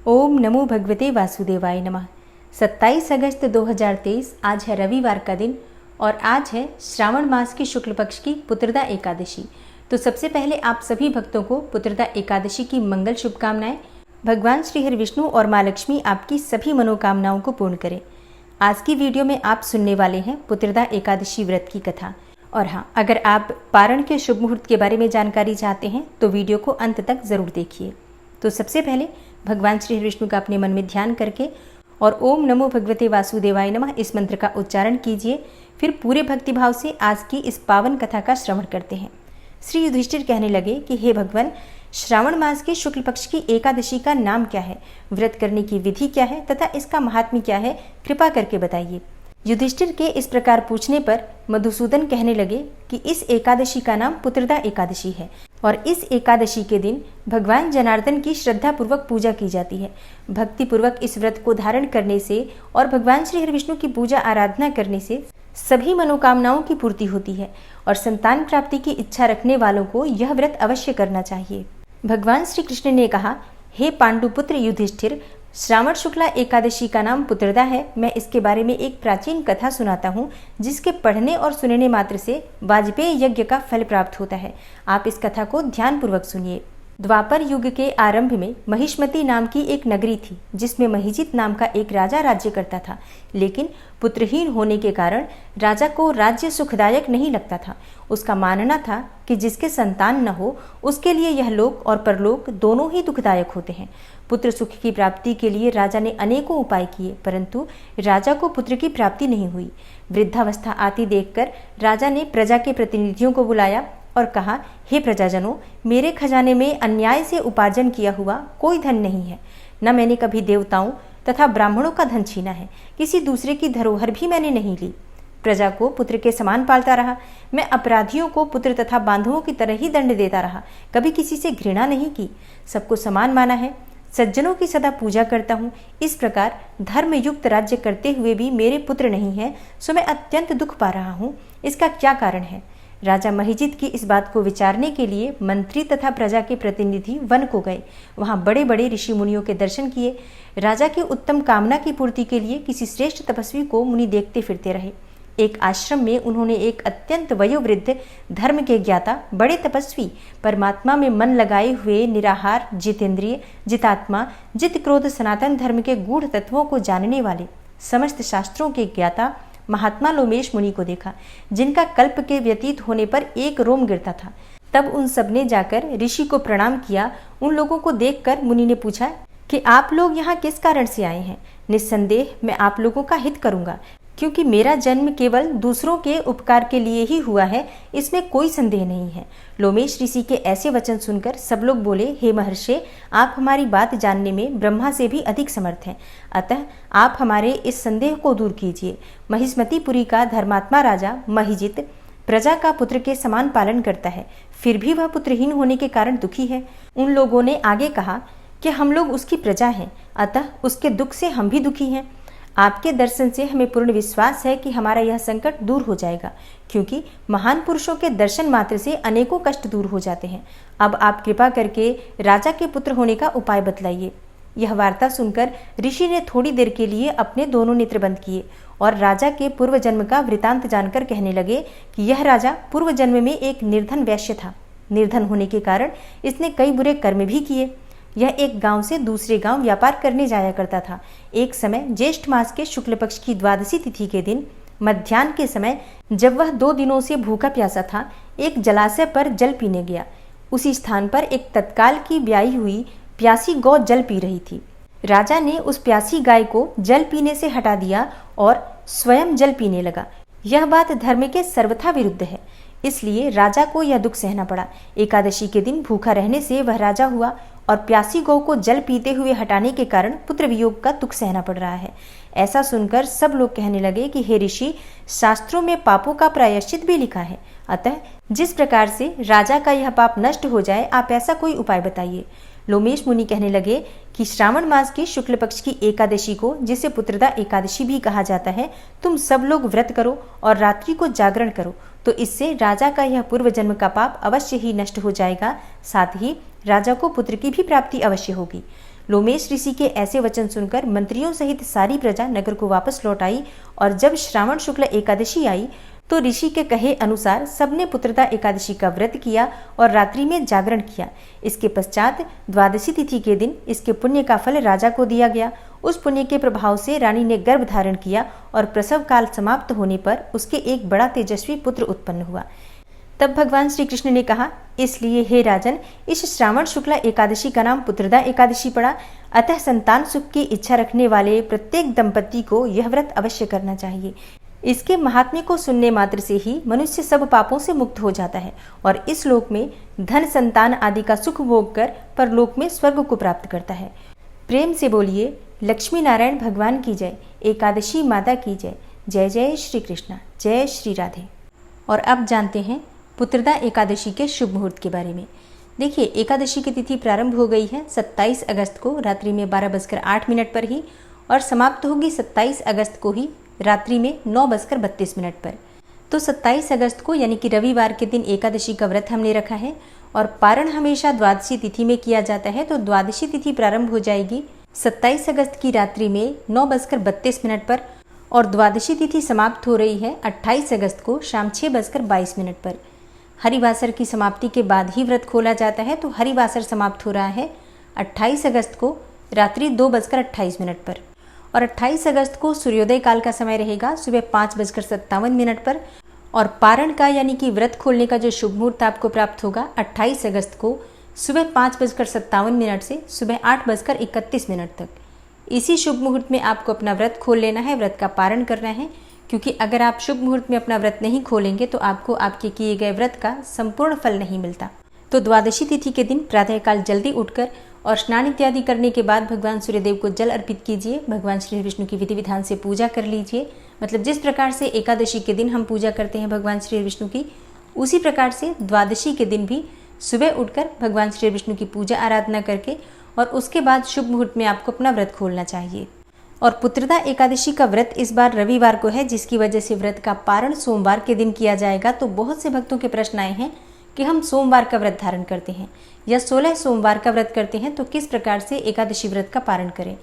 ओम नमो भगवते वासुदेवाय नमः। 27 अगस्त 2023 आज है रविवार का दिन और आज है श्रावण मास की शुक्ल पक्ष की पुत्रदा एकादशी। तो सबसे पहले आप सभी भक्तों को पुत्रदा एकादशी की मंगल शुभकामनाएं। भगवान श्री हरि विष्णु और माँ लक्ष्मी आपकी सभी मनोकामनाओं को पूर्ण करें। आज की वीडियो में आप सुनने वाले हैं पुत्रदा एकादशी व्रत की कथा। और हाँ, अगर आप पारण के शुभ मुहूर्त के बारे में जानकारी चाहते हैं तो वीडियो को अंत तक जरूर देखिए। तो सबसे पहले भगवान श्री विष्णु का अपने मन में ध्यान करके और ओम नमो भगवते वासुदेवाय नमः इस मंत्र का उच्चारण कीजिए। फिर पूरे भक्तिभाव से आज की इस पावन कथा का श्रवण करते हैं। श्री युधिष्ठिर कहने लगे कि हे भगवान, श्रावण मास के शुक्ल पक्ष की एकादशी का नाम क्या है, व्रत करने की विधि क्या है तथा इसका महात्म्य क्या है, कृपा करके बताइए। युधिष्ठिर के इस प्रकार पूछने पर मधुसूदन कहने लगे कि इस एकादशी का नाम पुत्रदा एकादशी है और इस एकादशी के दिन भगवान जनार्दन की श्रद्धा पूर्वक पूजा की जाती है। भक्ति पूर्वक इस व्रत को धारण करने से और भगवान श्री हरि विष्णु की पूजा आराधना करने से सभी मनोकामनाओं की पूर्ति होती है और संतान प्राप्ति की इच्छा रखने वालों को यह व्रत अवश्य करना चाहिए। भगवान श्री कृष्ण ने कहा, हे पांडुपुत्र युधिष्ठिर, श्रावण शुक्ला एकादशी का नाम पुत्रदा है। मैं इसके बारे में एक प्राचीन कथा सुनाता हूँ जिसके पढ़ने और सुनने मात्र से वाजपेय यज्ञ का फल प्राप्त होता है। आप इस कथा को ध्यानपूर्वक सुनिए। द्वापर युग के आरंभ में महिष्मती नाम की एक नगरी थी जिसमें महिजित नाम का एक राजा राज्य करता था, लेकिन पुत्रहीन होने के कारण राजा को राज्य सुखदायक नहीं लगता था। उसका मानना था कि जिसके संतान न हो उसके लिए यह लोक और परलोक दोनों ही दुखदायक होते हैं। पुत्र सुख की प्राप्ति के लिए राजा ने अनेकों उपाय किए, परंतु राजा को पुत्र की प्राप्ति नहीं हुई। वृद्धावस्था आती देखकर राजा ने प्रजा के प्रतिनिधियों को बुलाया और कहा, हे प्रजाजनों, मेरे खजाने में अन्याय से उपार्जन किया हुआ कोई धन नहीं है। न मैंने कभी देवताओं तथा ब्राह्मणों का धन छीना है, किसी दूसरे की धरोहर भी मैंने नहीं ली। प्रजा को पुत्र के समान पालता रहा। मैं अपराधियों को पुत्र तथा बांधवों की तरह ही दंड देता रहा, कभी किसी से घृणा नहीं की, सबको समान माना है, सज्जनों की सदा पूजा करता हूँ। इस प्रकार धर्मयुक्त राज्य करते हुए भी मेरे पुत्र नहीं है, सो मैं अत्यंत दुख पा रहा हूँ। इसका क्या कारण है? राजा महिजित की इस बात को विचारने के लिए मंत्री तथा प्रजा के प्रतिनिधि वन को गए। वहां बड़े बड़े ऋषि मुनियों के दर्शन किए। राजा की उत्तम कामना की पूर्ति के लिए किसी श्रेष्ठ तपस्वी को मुनि देखते फिरते रहे। एक आश्रम में उन्होंने एक अत्यंत वयोवृद्ध, धर्म के ज्ञाता, बड़े तपस्वी, परमात्मा में मन लगाए हुए, निराहार, जितेंद्रिय, जितात्मा, जित क्रोध, सनातन धर्म के गूढ़ तत्वों को जानने वाले, समस्त शास्त्रों के ज्ञाता महात्मा लोमेश मुनि को देखा, जिनका कल्प के व्यतीत होने पर एक रोम गिरता था। तब उन सब ने जाकर ऋषि को प्रणाम किया। उन लोगों को देखकर मुनि ने पूछा कि आप लोग यहाँ किस कारण से आए हैं? निस्संदेह मैं आप लोगों का हित करूंगा, क्योंकि मेरा जन्म केवल दूसरों के उपकार के लिए ही हुआ है, इसमें कोई संदेह नहीं है। लोमेश ऋषि के ऐसे वचन सुनकर सब लोग बोले, हे महर्षि, आप हमारी बात जानने में ब्रह्मा से भी अधिक समर्थ हैं, अतः आप हमारे इस संदेह को दूर कीजिए। महिष्मतीपुरी का धर्मात्मा राजा महिजित प्रजा का पुत्र के समान पालन करता है, फिर भी वह पुत्रहीन होने के कारण दुखी है। उन लोगों ने आगे कहा कि हम लोग उसकी प्रजा हैं, अतः उसके दुख से हम भी दुखी हैं। आपके दर्शन से हमें पूर्ण विश्वास है कि हमारा यह संकट दूर हो जाएगा, क्योंकि महान पुरुषों के दर्शन मात्र से अनेकों कष्ट दूर हो जाते हैं। अब आप कृपा करके राजा के पुत्र होने का उपाय बतलाइए। यह वार्ता सुनकर ऋषि ने थोड़ी देर के लिए अपने दोनों नेत्र बंद किए और राजा के पूर्व जन्म का वृतांत जानकर कहने लगे कि यह राजा पूर्व जन्म में एक निर्धन वैश्य था। निर्धन होने के कारण इसने कई बुरे कर्म भी किए। यह एक गांव से दूसरे गांव व्यापार करने जाया करता था। एक समय ज्येष्ठ मास के शुक्ल पक्ष की द्वादशी तिथि के दिन मध्याह्न के समय, जब वह 2 दिनों से भूखा प्यासा था, एक जलाशय पर जल पीने गया। उसी स्थान पर एक तत्काल की ब्याई हुई प्यासी गौ जल पी रही थी। राजा ने उस प्यासी गाय को जल पीने से हटा दिया और स्वयं जल पीने लगा। यह बात धर्म के सर्वथा विरुद्ध है, इसलिए राजा को यह दुख सहना पड़ा। एकादशी के दिन भूखा रहने से वह राजा हुआ और प्यासी गौ को जल पीते हुए हटाने के कारण पुत्र वियोग का दुख सहना पड़ रहा है। ऐसा सुनकर सब लोग कहने लगे कि हे ऋषि, शास्त्रों में पापों का प्रायश्चित भी लिखा है, अतः जिस प्रकार से राजा का यह पाप नष्ट हो जाए, आप ऐसा कोई उपाय बताइए। लोमेश मुनि कहने लगे कि श्रावण मास की शुक्ल पक्ष की एकादशी को, जिसे पुत्रदा एकादशी भी कहा जाता है, तुम सब लोग व्रत करो और रात्रि को जागरण करो, तो इससे राजा का यह पूर्व जन्म का पाप अवश्य ही नष्ट हो जाएगा, साथ ही राजा को पुत्र की भी प्राप्ति अवश्य होगी। लोमेश ऋषि के ऐसे वचन सुनकर मंत्रियों सहित सारी प्रजा नगर को वापस लौट आई और जब श्रावण शुक्ल एकादशी आई तो ऋषि के कहे अनुसार सबने पुत्रदा एकादशी का व्रत किया और रात्रि में जागरण किया। इसके पश्चात द्वादशी तिथि के दिन इसके पुण्य का फल राजा को दिया गया। उस पुण्य के प्रभाव से रानी ने गर्भ धारण किया और प्रसव काल समाप्त होने पर उसके एक बड़ा तेजस्वी पुत्र उत्पन्न हुआ। तब भगवान श्री कृष्ण ने कहा, इसलिए हे राजन, इस श्रावण शुक्ला एकादशी का नाम पुत्रदा एकादशी पड़ा। अतः संतान सुख की इच्छा रखने वाले प्रत्येक दंपति को यह व्रत अवश्य करना चाहिए। इसके महात्म्य को सुनने मात्र से ही मनुष्य सब पापों से मुक्त हो जाता है और इस लोक में धन संतान आदि का सुख भोग कर परलोक में स्वर्ग को प्राप्त करता है। प्रेम से बोलिए लक्ष्मी नारायण भगवान की जय, एकादशी माता की जय। जय जय श्री कृष्णा, जय श्री राधे। और अब जानते हैं पुत्रदा एकादशी के शुभ मुहूर्त के बारे में। देखिए, एकादशी की तिथि प्रारंभ हो गई है 27 अगस्त को रात्रि में 12:08 पर ही और समाप्त होगी 27 अगस्त को ही रात्रि में 9:32 पर। तो 27 अगस्त को यानी कि रविवार के दिन एकादशी का व्रत हमने रखा है और पारण हमेशा द्वादशी तिथि में किया जाता है। तो द्वादशी तिथि प्रारंभ हो जाएगी 27 अगस्त की रात्रि में 9:32 पर और द्वादशी तिथि समाप्त हो रही है 28 अगस्त को शाम 6:22 पर। हरिवासर की समाप्ति के बाद ही व्रत खोला जाता है। तो हरिवासर समाप्त हो रहा है 28 अगस्त को रात्रि 2:28 पर और 28 अगस्त को सूर्योदय काल का समय रहेगा सुबह 5:57 पर और पारण का यानी कि व्रत खोलने का जो शुभ मुहूर्त आपको प्राप्त होगा 28 अगस्त को सुबह 5:57 से सुबह 8:31 तक। इसी शुभ मुहूर्त में आपको अपना व्रत खोल लेना है, व्रत का पारण करना है, क्योंकि अगर आप शुभ मुहूर्त में अपना व्रत नहीं खोलेंगे तो आपको आपके किए गए व्रत का संपूर्ण फल नहीं मिलता। तो द्वादशी तिथि के दिन प्रातःकाल जल्दी उठकर और स्नान इत्यादि करने के बाद भगवान सूर्यदेव को जल अर्पित कीजिए। भगवान श्री विष्णु की विधि विधान से पूजा कर लीजिए। मतलब जिस प्रकार से एकादशी के दिन हम पूजा करते हैं भगवान श्री विष्णु की, उसी प्रकार से द्वादशी के दिन भी सुबह उठकर भगवान श्री विष्णु की पूजा आराधना करके और उसके बाद शुभ मुहूर्त में आपको अपना व्रत खोलना चाहिए। और पुत्रदा एकादशी का व्रत इस बार रविवार को है, जिसकी वजह से व्रत का पारण सोमवार के दिन किया जाएगा। तो बहुत से भक्तों के प्रश्न आए हैं कि हम सोमवार का व्रत धारण करते हैं या 16 सोमवार का व्रत करते हैं, तो किस प्रकार से एकादशी व्रत का पारण करें।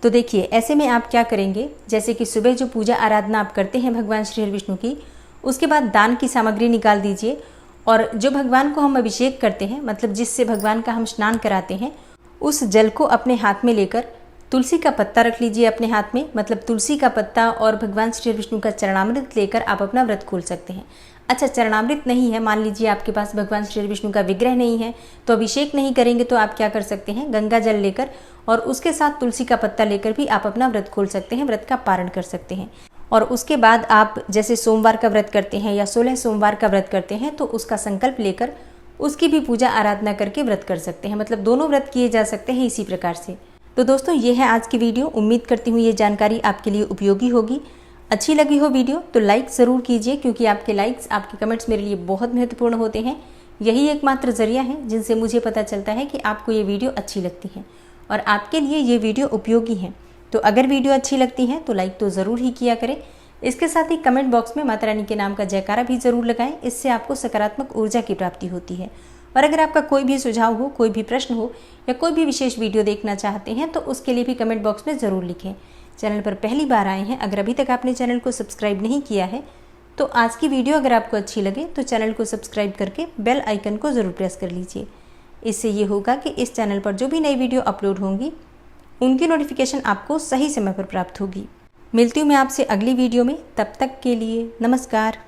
तो देखिए, ऐसे में आप क्या करेंगे, जैसे कि सुबह जो पूजा आराधना आप करते हैं भगवान श्री विष्णु की, उसके बाद दान की सामग्री निकाल दीजिए और जो भगवान को हम अभिषेक करते हैं, मतलब जिससे भगवान का हम स्नान कराते हैं, उस जल को अपने हाथ में लेकर तुलसी का पत्ता रख लीजिए अपने हाथ में। मतलब तुलसी का पत्ता और भगवान श्री विष्णु का चरणामृत लेकर आप अपना व्रत खोल सकते हैं। अच्छा, चरणामृत नहीं है, मान लीजिए आपके पास भगवान श्री विष्णु का विग्रह नहीं है, तो अभिषेक नहीं करेंगे, तो आप क्या कर सकते हैं, गंगा जल लेकर और उसके साथ तुलसी का पत्ता लेकर भी आप अपना व्रत खोल सकते हैं, व्रत का पारण कर सकते हैं। और उसके बाद आप जैसे सोमवार का व्रत करते हैं या 16 सोमवार का व्रत करते हैं, तो उसका संकल्प लेकर उसकी भी पूजा आराधना करके व्रत कर सकते हैं। मतलब दोनों व्रत किए जा सकते हैं इसी प्रकार से। तो दोस्तों, ये है आज की वीडियो। उम्मीद करती हूँ ये जानकारी आपके लिए उपयोगी होगी। अच्छी लगी हो वीडियो तो लाइक ज़रूर कीजिए, क्योंकि आपके लाइक्स, आपके कमेंट्स मेरे लिए बहुत महत्वपूर्ण होते हैं। यही एकमात्र जरिया है जिनसे मुझे पता चलता है कि आपको ये वीडियो अच्छी लगती है और आपके लिए ये वीडियो उपयोगी है। तो अगर वीडियो अच्छी लगती है तो लाइक तो ज़रूर ही किया करें। इसके साथ ही कमेंट बॉक्स में माता रानी के नाम का जयकारा भी ज़रूर लगाएं, इससे आपको सकारात्मक ऊर्जा की प्राप्ति होती है। और अगर आपका कोई भी सुझाव हो, कोई भी प्रश्न हो या कोई भी विशेष वीडियो देखना चाहते हैं तो उसके लिए भी कमेंट बॉक्स में ज़रूर लिखें। चैनल पर पहली बार आए हैं, अगर अभी तक आपने चैनल को सब्सक्राइब नहीं किया है तो आज की वीडियो अगर आपको अच्छी लगे तो चैनल को सब्सक्राइब करके बेल आइकन को ज़रूर प्रेस कर लीजिए। इससे ये होगा कि इस चैनल पर जो भी नई वीडियो अपलोड होंगी उनकी नोटिफिकेशन आपको सही समय पर प्राप्त होगी। मिलती हूँ मैं आपसे अगली वीडियो में, तब तक के लिए नमस्कार।